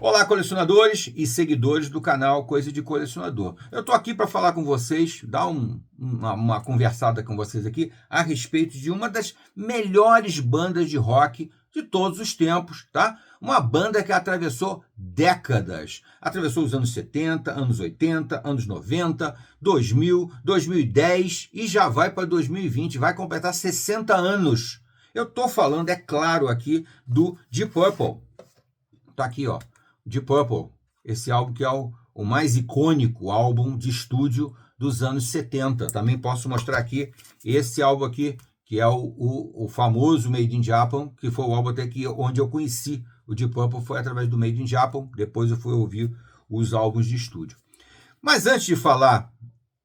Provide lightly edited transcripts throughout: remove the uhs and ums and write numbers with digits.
Olá, colecionadores e seguidores do canal Coisa de Colecionador. Eu estou aqui para falar com vocês, dar uma conversada com vocês aqui a respeito de uma das melhores bandas de rock de todos os tempos, tá? Uma banda que atravessou décadas. Atravessou os anos 70, anos 80, anos 90, 2000, 2010 e já vai para 2020, vai completar 60 anos. Eu estou falando, é claro, aqui do Deep Purple. Tá aqui, ó. Deep Purple, esse álbum que é o mais icônico álbum de estúdio dos anos 70. Também posso mostrar aqui esse álbum aqui, que é o famoso Made in Japan, que foi o álbum até que onde eu conheci o Deep Purple, foi através do Made in Japan. Depois eu fui ouvir os álbuns de estúdio. Mas antes de falar,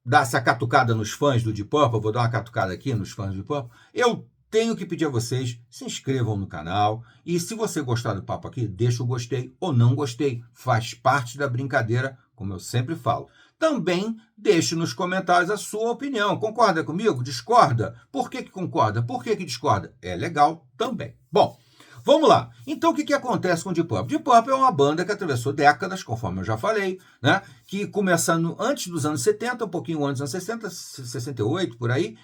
dar essa catucada nos fãs do Deep Purple, vou dar uma catucada aqui nos fãs do Deep Purple, eu tenho que pedir a vocês, se inscrevam no canal e se você gostar do papo aqui, deixa o gostei ou não gostei, faz parte da brincadeira, como eu sempre falo. Também deixe nos comentários a sua opinião, concorda comigo? Discorda? Por que concorda? Por que discorda? É legal também. Bom, vamos lá. Então, o que acontece com o Deep Purple? Deep Purple é uma banda que atravessou décadas, conforme eu já falei, né? Que começando antes dos anos 70, um pouquinho antes dos anos 60, 68, por aí,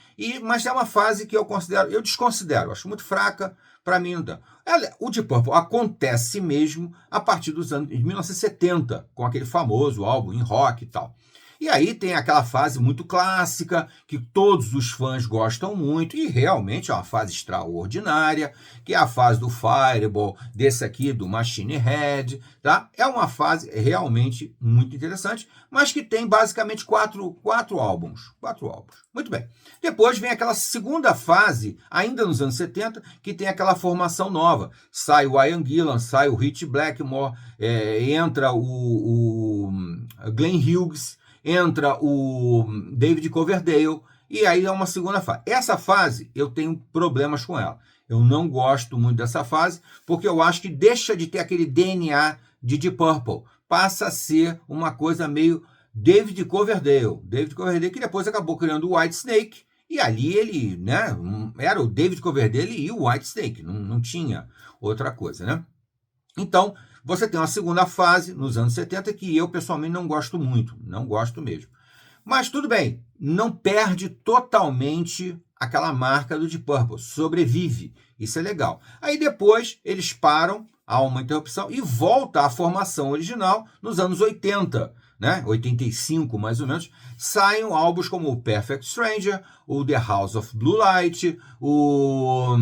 mas é uma fase que eu desconsidero, acho muito fraca, para mim não dá. O Deep Purple acontece mesmo a partir dos anos de 1970, com aquele famoso álbum em rock e tal. E aí tem aquela fase muito clássica, que todos os fãs gostam muito, e realmente é uma fase extraordinária, que é a fase do Fireball, desse aqui, do Machine Head, tá? É uma fase realmente muito interessante, mas que tem basicamente quatro álbuns. Muito bem. Depois vem aquela segunda fase, ainda nos anos 70, que tem aquela formação nova. Sai o Ian Gillan, sai o Ritchie Blackmore, entra o Glenn Hughes, entra o David Coverdale, e aí é uma segunda fase. Essa fase, eu tenho problemas com ela. Eu não gosto muito dessa fase, porque eu acho que deixa de ter aquele DNA de Deep Purple. Passa a ser uma coisa meio David Coverdale. David Coverdale, que depois acabou criando o Whitesnake, e ali ele, né, era o David Coverdale e o Whitesnake, não tinha outra coisa, né? Então, você tem uma segunda fase, nos anos 70, que eu pessoalmente não gosto muito, não gosto mesmo. Mas tudo bem, não perde totalmente aquela marca do Deep Purple, sobrevive, isso é legal. Aí depois eles param, há uma interrupção e volta à formação original nos anos 80, né? 85 mais ou menos, saem álbuns como o Perfect Stranger, o The House of Blue Light, o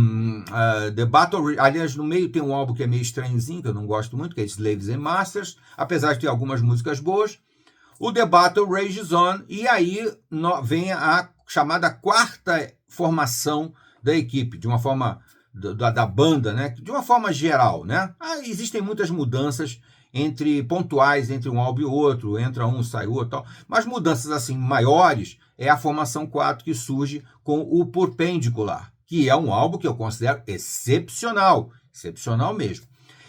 The Battle... Aliás, no meio tem um álbum que é meio estranhozinho, que eu não gosto muito, que é Slaves and Masters, apesar de ter algumas músicas boas. O The Battle Rages On, e aí vem a chamada quarta formação da equipe, de uma forma da banda, né? De uma forma geral, né? Existem muitas mudanças pontuais entre um álbum e outro, entra um, sai outro, tal. Mas mudanças assim maiores é a formação 4 que surge com o Perpendicular, que é um álbum que eu considero excepcional mesmo.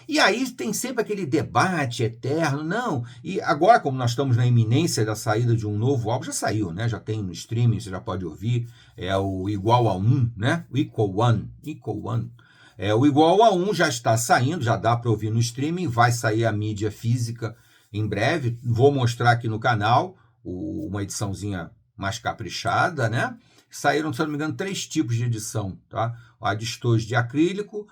E aí tem sempre aquele debate eterno, não, e agora como nós estamos na iminência da saída de um novo álbum, já saiu, né? Já tem no streaming, você já pode ouvir, é o Igual a 1, né? O Equal One. O Igual a 1 já está saindo, já dá para ouvir no streaming, vai sair a mídia física em breve, vou mostrar aqui no canal uma ediçãozinha mais caprichada, né? Saíram, se eu não me engano, 3 tipos de edição, tá? A de estojo de acrílico,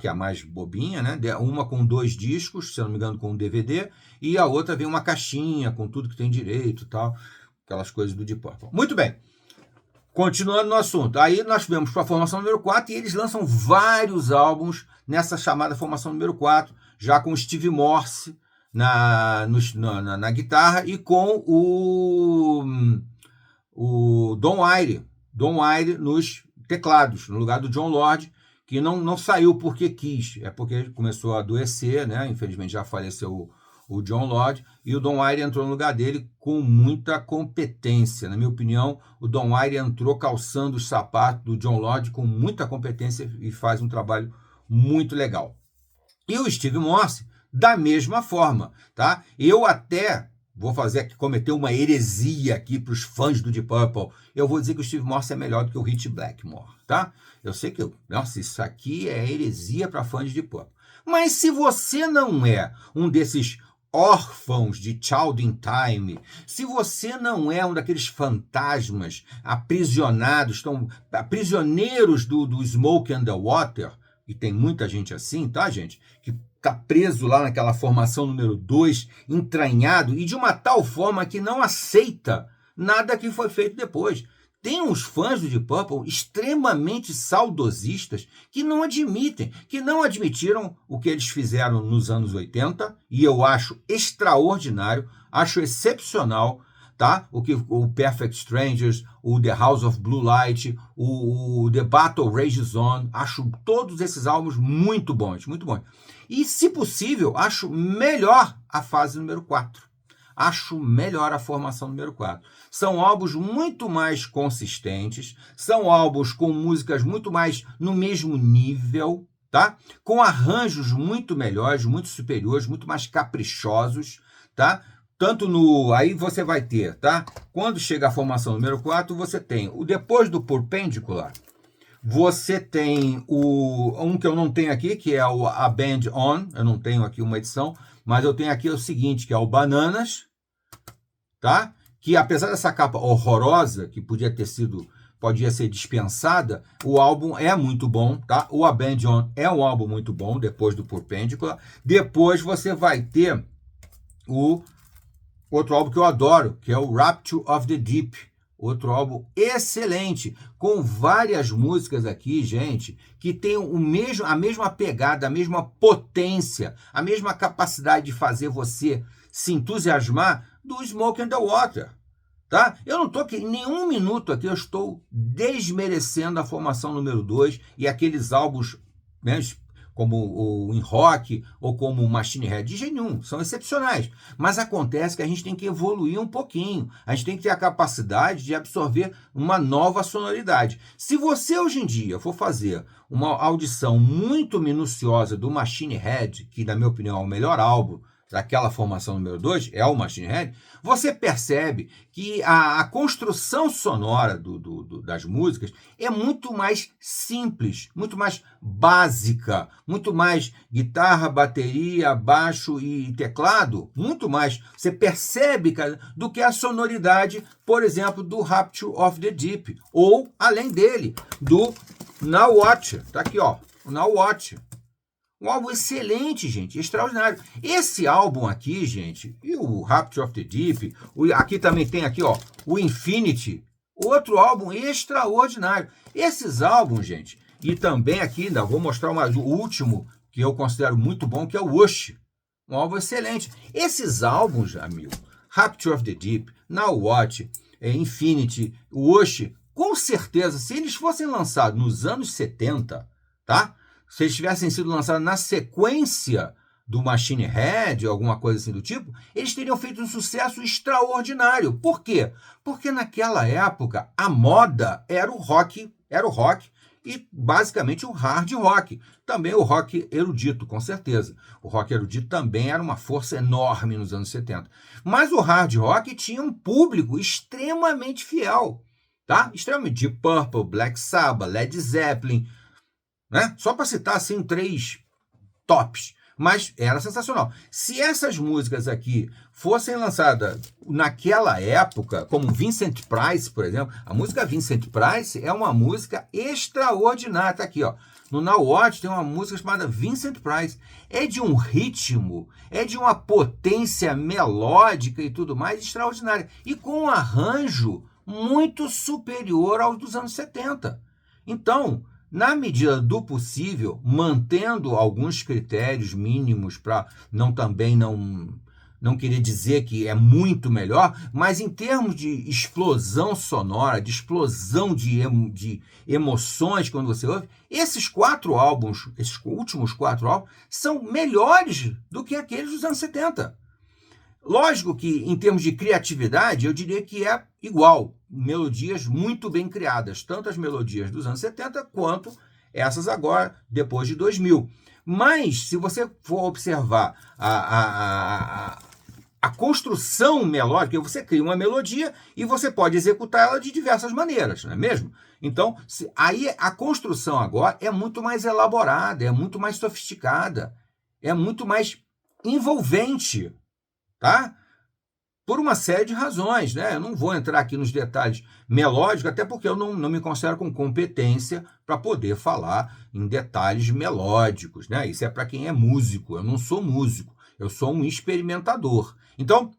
que é a mais bobinha, né? Uma com 2 discos, se eu não me engano, com um DVD, e a outra vem uma caixinha com tudo que tem direito, tal, aquelas coisas do Deep Purple. Muito bem. Continuando no assunto, aí nós vemos para a formação número 4 e eles lançam vários álbuns nessa chamada formação número 4, já com o Steve Morse na guitarra e com o Don Airey nos teclados, no lugar do Jon Lord, que não saiu porque quis, é porque começou a adoecer, né? Infelizmente já faleceu o Jon Lord, e o Don Airey entrou no lugar dele com muita competência. Na minha opinião, o Don Airey entrou calçando os sapatos do Jon Lord com muita competência e faz um trabalho muito legal. E o Steve Morse, da mesma forma, tá? Eu até vou cometer uma heresia aqui para os fãs do Deep Purple. Eu vou dizer que o Steve Morse é melhor do que o Ritchie Blackmore, tá? Eu sei que, nossa, isso aqui é heresia para fãs de Deep Purple. Mas se você não é um desses órfãos de Child in Time, se você não é um daqueles fantasmas aprisionados, prisioneiros do Smoke and the Water, e tem muita gente assim, tá, gente? Que está preso lá naquela formação número 2, entranhado, e de uma tal forma que não aceita nada que foi feito depois. Tem uns fãs do Deep Purple extremamente saudosistas que não admitiram o que eles fizeram nos anos 80, e eu acho extraordinário, acho excepcional, tá? O Perfect Strangers, o The House of Blue Light, o The Battle Rages On, acho todos esses álbuns muito bons, muito bons. E, se possível, acho melhor a fase número 4. Acho melhor a formação número 4. São álbuns muito mais consistentes, são álbuns com músicas muito mais no mesmo nível, tá? Com arranjos muito melhores, muito superiores, muito mais caprichosos, tá? Tanto no... Aí você vai ter, tá? Quando chega a formação número 4, você tem o depois do Perpendicular, você tem um que eu não tenho aqui, que é a Band On, eu não tenho aqui uma edição, mas eu tenho aqui o seguinte, que é o Bananas, tá? Que apesar dessa capa horrorosa, que podia ser dispensada, o álbum é muito bom, tá? O A Band On é um álbum muito bom, depois do Perpendicular. Depois você vai ter o outro álbum que eu adoro, que é o Rapture of the Deep. Outro álbum excelente, com várias músicas aqui, gente, que tem a mesma pegada, a mesma potência, a mesma capacidade de fazer você se entusiasmar do Smoke and the Water, tá? Eu não estou aqui, em nenhum minuto aqui eu estou desmerecendo a formação número 2 e aqueles álbuns, né, como o In Rock ou como o Machine Head, de jeito nenhum, são excepcionais. Mas acontece que a gente tem que evoluir um pouquinho, a gente tem que ter a capacidade de absorver uma nova sonoridade. Se você hoje em dia for fazer uma audição muito minuciosa do Machine Head, que na minha opinião é o melhor álbum daquela formação número 2, é o Machine Head, você percebe que a construção sonora das músicas é muito mais simples, muito mais básica, muito mais guitarra, bateria, baixo e teclado, muito mais, você percebe, cara, do que a sonoridade, por exemplo, do Rapture of the Deep, ou, além dele, do Now Watch, tá aqui, ó, o Now Watch. Um álbum excelente, gente, extraordinário. Esse álbum aqui, gente, e o Rapture of the Deep, aqui também tem aqui, ó, o Infinity, outro álbum extraordinário. Esses álbuns, gente, e também aqui, ainda vou mostrar o último, que eu considero muito bom, que é o Wush, um álbum excelente. Esses álbuns, amigo, Rapture of the Deep, Now What, Infinity, Wush, com certeza, se eles fossem lançados nos anos 70, tá? Se eles tivessem sido lançados na sequência do Machine Head, alguma coisa assim do tipo, eles teriam feito um sucesso extraordinário. Por quê? Porque naquela época a moda era o rock e basicamente o hard rock. Também o rock erudito, com certeza. O rock erudito também era uma força enorme nos anos 70. Mas o hard rock tinha um público extremamente fiel, tá? Extremamente. Deep Purple, Black Sabbath, Led Zeppelin, né? Só para citar assim 3 tops, mas era sensacional. Se essas músicas aqui fossem lançadas naquela época, como Vincent Price, por exemplo, a música Vincent Price é uma música extraordinária. Tá aqui, ó. No Now What tem uma música chamada Vincent Price. É de um ritmo, é de uma potência melódica e tudo mais extraordinária. E com um arranjo muito superior aos dos anos 70. Então, na medida do possível, mantendo alguns critérios mínimos para não querer dizer que é muito melhor, mas em termos de explosão sonora, de explosão de emoções quando você ouve, esses 4 álbuns, esses últimos 4 álbuns, são melhores do que aqueles dos anos 70. Lógico que, em termos de criatividade, eu diria que é igual. Melodias muito bem criadas, tanto as melodias dos anos 70 quanto essas agora, depois de 2000. Mas, se você for observar a construção melódica, você cria uma melodia e você pode executar ela de diversas maneiras, não é mesmo? Então, aí a construção agora é muito mais elaborada, é muito mais sofisticada. é muito mais envolvente, tá? Por uma série de razões, né? Eu não vou entrar aqui nos detalhes melódicos, até porque eu não me considero com competência para poder falar em detalhes melódicos, né? Isso é para quem é músico, eu não sou músico, eu sou um experimentador. Então,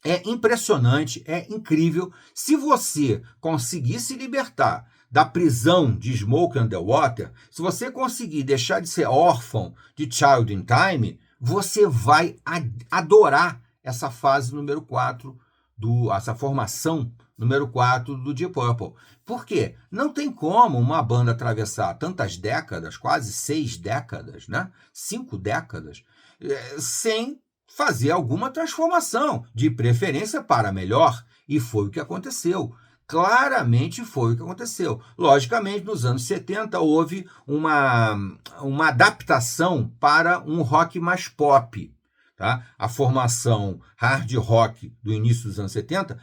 é impressionante, é incrível. Se você conseguir se libertar da prisão de Smoke on the Water, se você conseguir deixar de ser órfão de Child in Time, você vai adorar essa fase número 4, essa formação número 4 do Deep Purple. Por quê? Não tem como uma banda atravessar tantas décadas, quase 6 décadas, né? 5 décadas, sem fazer alguma transformação, de preferência para melhor. E foi o que aconteceu. Claramente foi o que aconteceu. Logicamente, nos anos 70 houve uma adaptação para um rock mais pop. Tá? A formação hard rock do início dos anos 70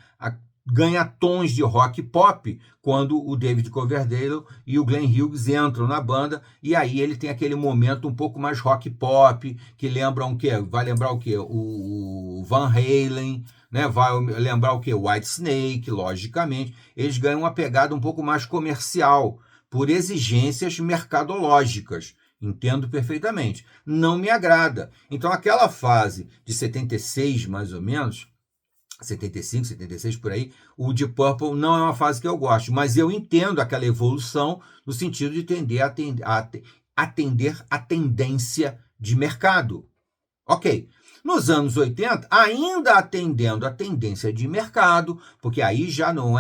ganha tons de rock pop quando o David Coverdale e o Glenn Hughes entram na banda, e aí ele tem aquele momento um pouco mais rock pop, que lembra o quê? Vai lembrar o quê? O Van Halen, né? Vai lembrar o quê? O Whitesnake, logicamente. Eles ganham uma pegada um pouco mais comercial, por exigências mercadológicas. Entendo perfeitamente. Não me agrada. Então, aquela fase de 76, mais ou menos, 75, 76 por aí, o Deep Purple não é uma fase que eu gosto, mas eu entendo aquela evolução no sentido de atender a tendência de mercado. Ok. Nos anos 80, ainda atendendo a tendência de mercado, porque aí já não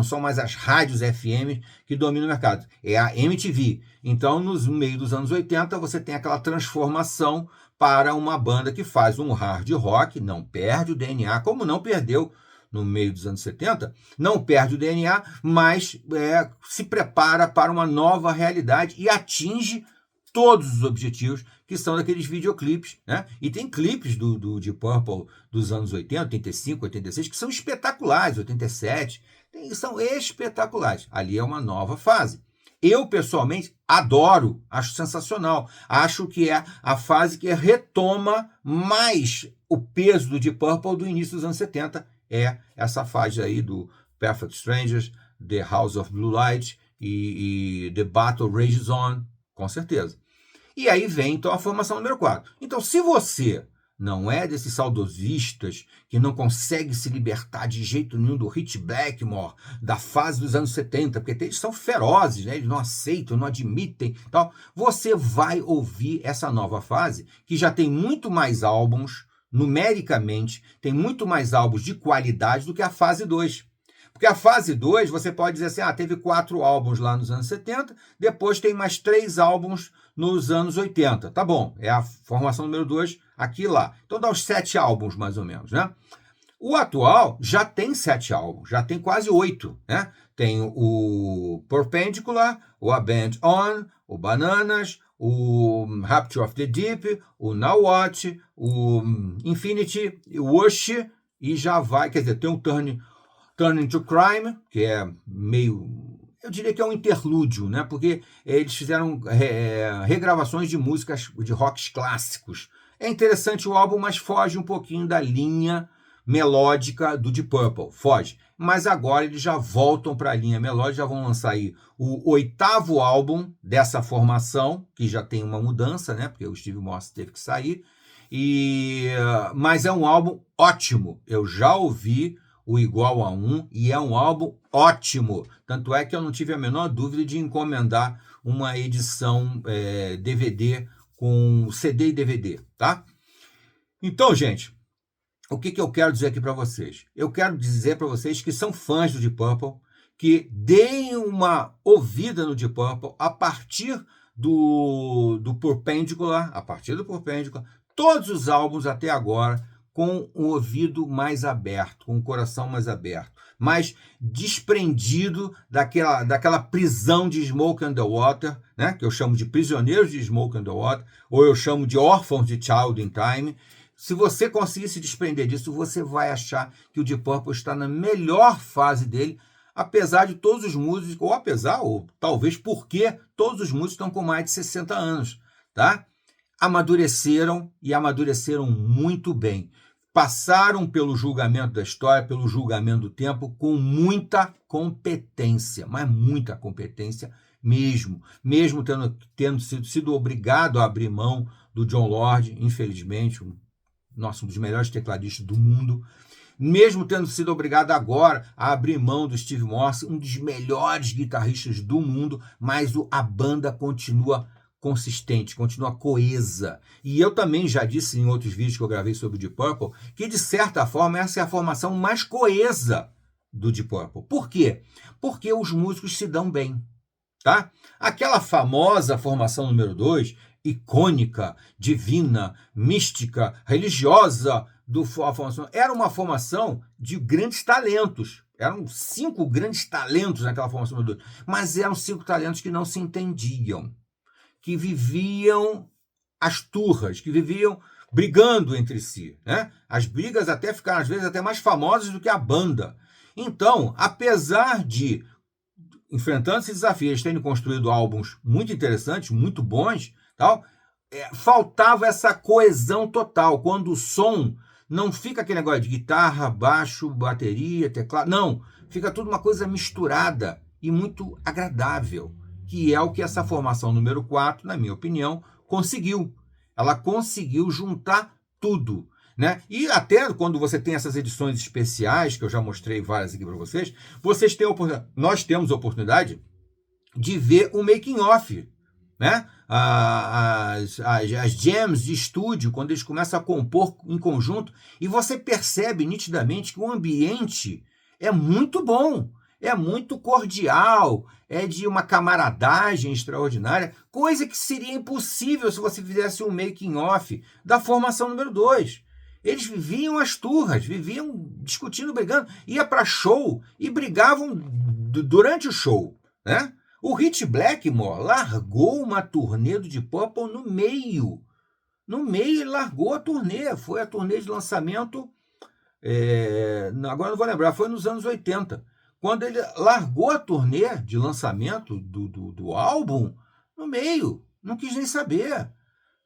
são mais as rádios FM que dominam o mercado, é a MTV. Então, no meio dos anos 80, você tem aquela transformação para uma banda que faz um hard rock, não perde o DNA, como não perdeu no meio dos anos 70, não perde o DNA, mas se prepara para uma nova realidade e atinge todos os objetivos que são daqueles videoclipes, né? E tem clipes do Deep Purple dos anos 80, 85, 86, que são espetaculares, 87, são espetaculares. Ali é uma nova fase. Eu, pessoalmente, adoro, acho sensacional. Acho que é a fase que retoma mais o peso do Deep Purple do início dos anos 70. É essa fase aí do Perfect Strangers, The House of Blue Light e The Battle Rages On, com certeza. E aí vem, então, a formação número 4. Então, se você não é desses saudosistas que não consegue se libertar de jeito nenhum do Ritchie Blackmore, da fase dos anos 70, porque eles são ferozes, né? Eles não aceitam, não admitem, tal, você vai ouvir essa nova fase, que já tem muito mais álbuns, numericamente, tem muito mais álbuns de qualidade do que a fase 2. Porque a fase 2, você pode dizer assim, teve 4 álbuns lá nos anos 70, depois tem mais 3 álbuns nos anos 80. Tá bom, é a formação número 2 aqui e lá. Então dá uns 7 álbuns, mais ou menos, né? O atual já tem 7 álbuns, já tem quase 8, né? Tem o Perpendicular, o A Band On, o Bananas, o Rapture of the Deep, o Now What, o Infinity, o Wush, e já vai, quer dizer, tem o Turn to Crime, que é meio, eu diria que é um interlúdio, né? Porque eles fizeram regravações de músicas de rocks clássicos. É interessante o álbum, mas foge um pouquinho da linha melódica do Deep Purple, foge. Mas agora eles já voltam para a linha melódica, já vão lançar aí o 8º álbum dessa formação, que já tem uma mudança, né? Porque o Steve Morse teve que sair. Mas é um álbum ótimo. Eu já ouvi o Igual a 1, e é um álbum ótimo. Tanto é que eu não tive a menor dúvida de encomendar uma edição DVD com CD e DVD, tá? Então, gente, o que eu quero dizer aqui para vocês? Eu quero dizer para vocês que são fãs do Deep Purple, que deem uma ouvida no Deep Purple a partir do Perpendicular, todos os álbuns até agora, com o ouvido mais aberto, com o coração mais aberto, mais desprendido daquela prisão de Smoke on the Water, né? Que eu chamo de prisioneiros de Smoke on the Water, ou eu chamo de órfãos de Child in Time. Se você conseguir se desprender disso, você vai achar que o Deep Purple está na melhor fase dele, apesar de todos os músicos, ou talvez porque todos os músicos estão com mais de 60 anos, tá? amadureceram e amadureceram muito bem. Passaram pelo julgamento da história, pelo julgamento do tempo, com muita competência, mas muita competência mesmo tendo sido obrigado a abrir mão do Jon Lord, infelizmente, um dos melhores tecladistas do mundo, mesmo tendo sido obrigado agora a abrir mão do Steve Morse, um dos melhores guitarristas do mundo, mas a banda continua consistente, continua coesa. E eu também já disse em outros vídeos que eu gravei sobre o Deep Purple, que de certa forma essa é a formação mais coesa do Deep Purple. Por quê? Porque os músicos se dão bem, tá? Aquela famosa formação número 2, icônica, divina, mística, religiosa, era uma formação de grandes talentos. Eram 5 grandes talentos naquela formação número 2, mas eram 5 talentos que não se entendiam, que viviam as turras, que viviam brigando entre si, né? As brigas até ficaram, às vezes, até mais famosas do que a banda. Então, apesar de, enfrentando esses desafios, terem construído álbuns muito interessantes, muito bons, tal, faltava essa coesão total, quando o som não fica aquele negócio de guitarra, baixo, bateria, teclado, não, fica tudo uma coisa misturada e muito agradável, que é o que essa formação número 4, na minha opinião, conseguiu. Ela conseguiu juntar tudo, né? E até quando você tem essas edições especiais, que eu já mostrei várias aqui para vocês, nós temos a oportunidade de ver o making of, né? As jams de estúdio, quando eles começam a compor em conjunto, e você percebe nitidamente que o ambiente é muito bom, é muito cordial, é de uma camaradagem extraordinária, coisa que seria impossível se você fizesse um making-off da formação número 2. Eles viviam as turras, viviam discutindo, brigando, ia para show e brigavam durante o show, né? O Ritchie Blackmore largou uma turnê do Deep Purple no meio. No meio ele largou a turnê, foi a turnê de lançamento, agora não vou lembrar, foi nos anos 80. Quando ele largou a turnê de lançamento do álbum, no meio, não quis nem saber.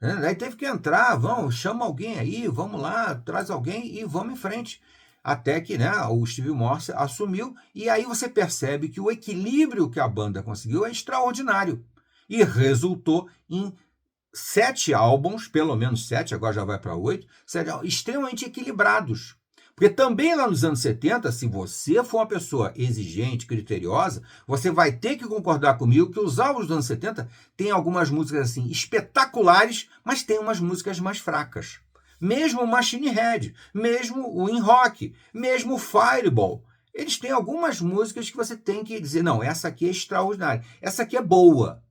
Né? Daí teve que entrar, chama alguém aí, vamos lá, traz alguém e vamos em frente. Até que, né, o Steve Morse assumiu, e aí você percebe que o equilíbrio que a banda conseguiu é extraordinário. E resultou em 7 álbuns, pelo menos 7, agora já vai para 8, extremamente equilibrados. Porque também lá nos anos 70, se você for uma pessoa exigente, criteriosa, você vai ter que concordar comigo que os álbuns dos anos 70 têm algumas músicas assim espetaculares, mas tem umas músicas mais fracas. Mesmo o Machine Head, mesmo o In Rock, mesmo o Fireball. Eles têm algumas músicas que você tem que dizer, não, essa aqui é extraordinária, essa aqui é boa.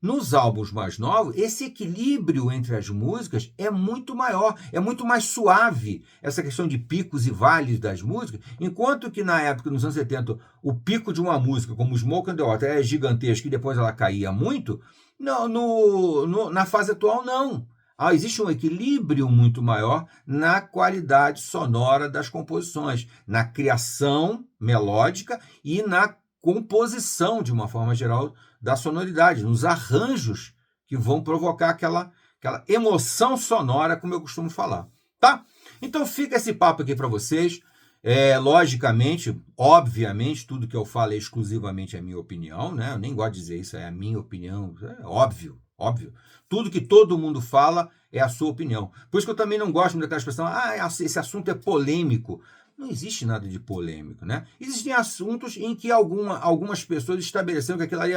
Nos álbuns mais novos, esse equilíbrio entre as músicas é muito maior, é muito mais suave, essa questão de picos e vales das músicas, enquanto que na época, nos anos 70, o pico de uma música, como Smoke on the Water, é gigantesco e depois ela caía muito, na fase atual não. Existe um equilíbrio muito maior na qualidade sonora das composições, na criação melódica e na composição, de uma forma geral, da sonoridade, nos arranjos que vão provocar aquela emoção sonora, como eu costumo falar, tá? Então fica esse papo aqui para vocês. Logicamente, obviamente, tudo que eu falo é exclusivamente a minha opinião, né? Eu nem gosto de dizer isso, é a minha opinião, é óbvio. Tudo que todo mundo fala é a sua opinião. Por isso que eu também não gosto daquela expressão, esse assunto é polêmico. Não existe nada de polêmico, né? Existem assuntos em que algumas pessoas estabeleceram que aquilo ali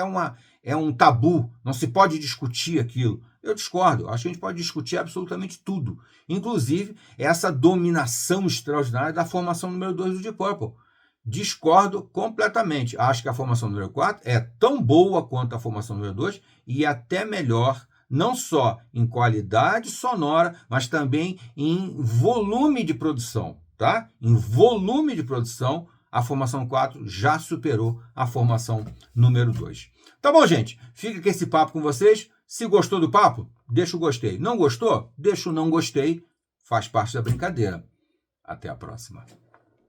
é um tabu, não se pode discutir aquilo. Eu discordo, acho que a gente pode discutir absolutamente tudo, inclusive essa dominação extraordinária da formação número 2 do Deep Purple. Discordo completamente. Acho que a formação número 4 é tão boa quanto a formação número 2 e até melhor, não só em qualidade sonora, mas também em volume de produção. Tá? Em volume de produção, a formação 4 já superou a formação número 2. Tá bom, gente? Fica com esse papo com vocês. Se gostou do papo, deixa o gostei. Não gostou? Deixa o não gostei. Faz parte da brincadeira. Até a próxima.